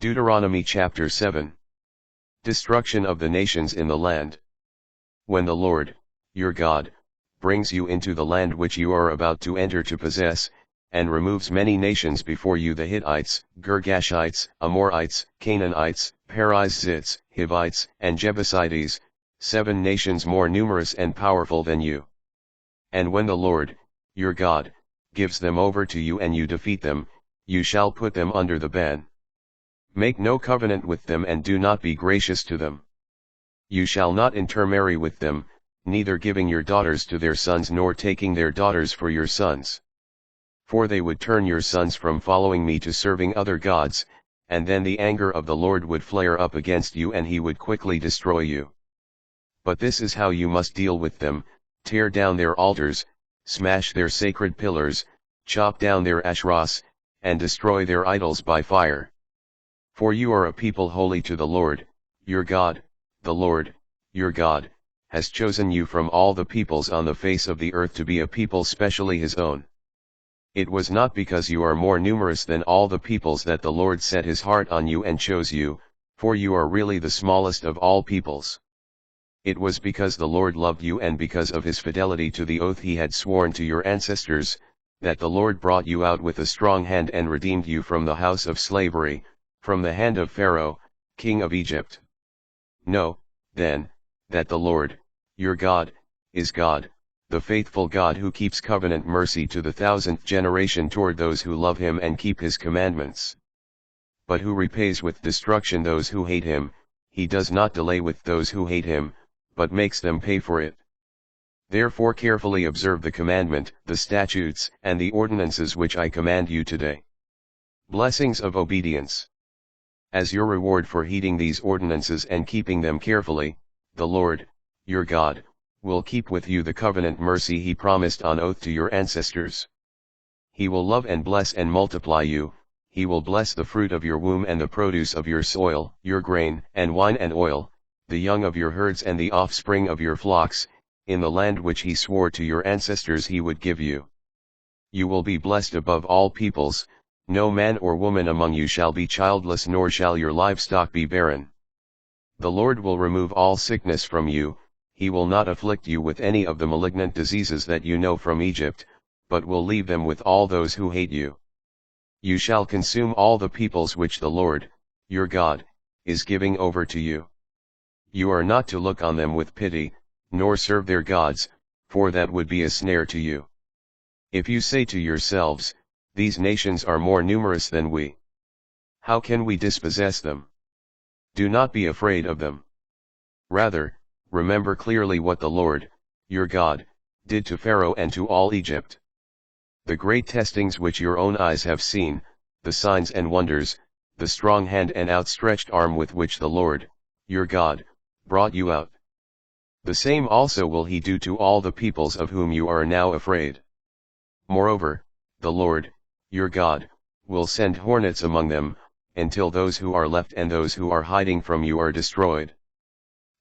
Deuteronomy chapter 7. Destruction of the nations in the land. When the Lord, your God, brings you into the land which you are about to enter to possess, and removes many nations before you, the Hittites, Girgashites, Amorites, Canaanites, Perizzites, Hivites, and Jebusites, 7 nations more numerous and powerful than you. And when the Lord, your God, gives them over to you and you defeat them, you shall put them under the ban. Make no covenant with them and do not be gracious to them. You shall not intermarry with them, neither giving your daughters to their sons nor taking their daughters for your sons. For they would turn your sons from following me to serving other gods, and then the anger of the Lord would flare up against you and he would quickly destroy you. But this is how you must deal with them: tear down their altars, smash their sacred pillars, chop down their Asheros, and destroy their idols by fire. For you are a people holy to the Lord, your God. The Lord, your God, has chosen you from all the peoples on the face of the earth to be a people specially his own. It was not because you are more numerous than all the peoples that the Lord set his heart on you and chose you, for you are really the smallest of all peoples. It was because the Lord loved you and because of his fidelity to the oath he had sworn to your ancestors, that the Lord brought you out with a strong hand and redeemed you from the house of slavery, from the hand of Pharaoh, king of Egypt. Know, then, that the Lord, your God, is God, the faithful God who keeps covenant mercy to the 1000th generation toward those who love him and keep his commandments. But who repays with destruction those who hate him. He does not delay with those who hate him, but makes them pay for it. Therefore carefully observe the commandment, the statutes, and the ordinances which I command you today. Blessings of obedience. As your reward for heeding these ordinances and keeping them carefully, the Lord, your God, will keep with you the covenant mercy he promised on oath to your ancestors. He will love and bless and multiply you. He will bless the fruit of your womb and the produce of your soil, your grain, and wine and oil, the young of your herds and the offspring of your flocks, in the land which he swore to your ancestors he would give you. You will be blessed above all peoples. No man or woman among you shall be childless, nor shall your livestock be barren. The Lord will remove all sickness from you. He will not afflict you with any of the malignant diseases that you know from Egypt, but will leave them with all those who hate you. You shall consume all the peoples which the Lord, your God, is giving over to you. You are not to look on them with pity, nor serve their gods, for that would be a snare to you. If you say to yourselves, these nations are more numerous than we. How can we dispossess them? Do not be afraid of them. Rather, remember clearly what the Lord, your God, did to Pharaoh and to all Egypt. The great testings which your own eyes have seen, the signs and wonders, the strong hand and outstretched arm with which the Lord, your God, brought you out. The same also will he do to all the peoples of whom you are now afraid. Moreover, the Lord, your God, will send hornets among them, until those who are left and those who are hiding from you are destroyed.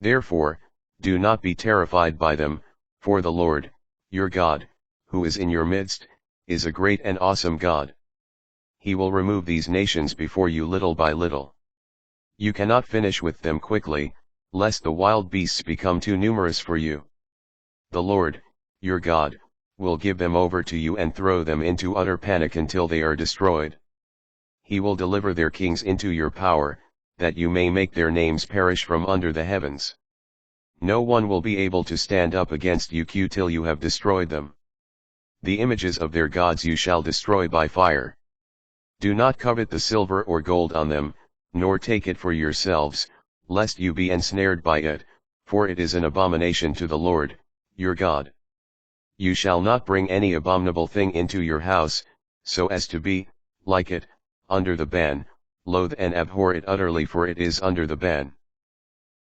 Therefore, do not be terrified by them, for the Lord, your God, who is in your midst, is a great and awesome God. He will remove these nations before you little by little. You cannot finish with them quickly, lest the wild beasts become too numerous for you. The Lord, your God, will give them over to you and throw them into utter panic until they are destroyed. He will deliver their kings into your power, that you may make their names perish from under the heavens. No one will be able to stand up against you till you have destroyed them. The images of their gods you shall destroy by fire. Do not covet the silver or gold on them, nor take it for yourselves, lest you be ensnared by it, for it is an abomination to the Lord, your God. You shall not bring any abominable thing into your house, so as to be, like it, under the ban. Loathe and abhor it utterly, for it is under the ban.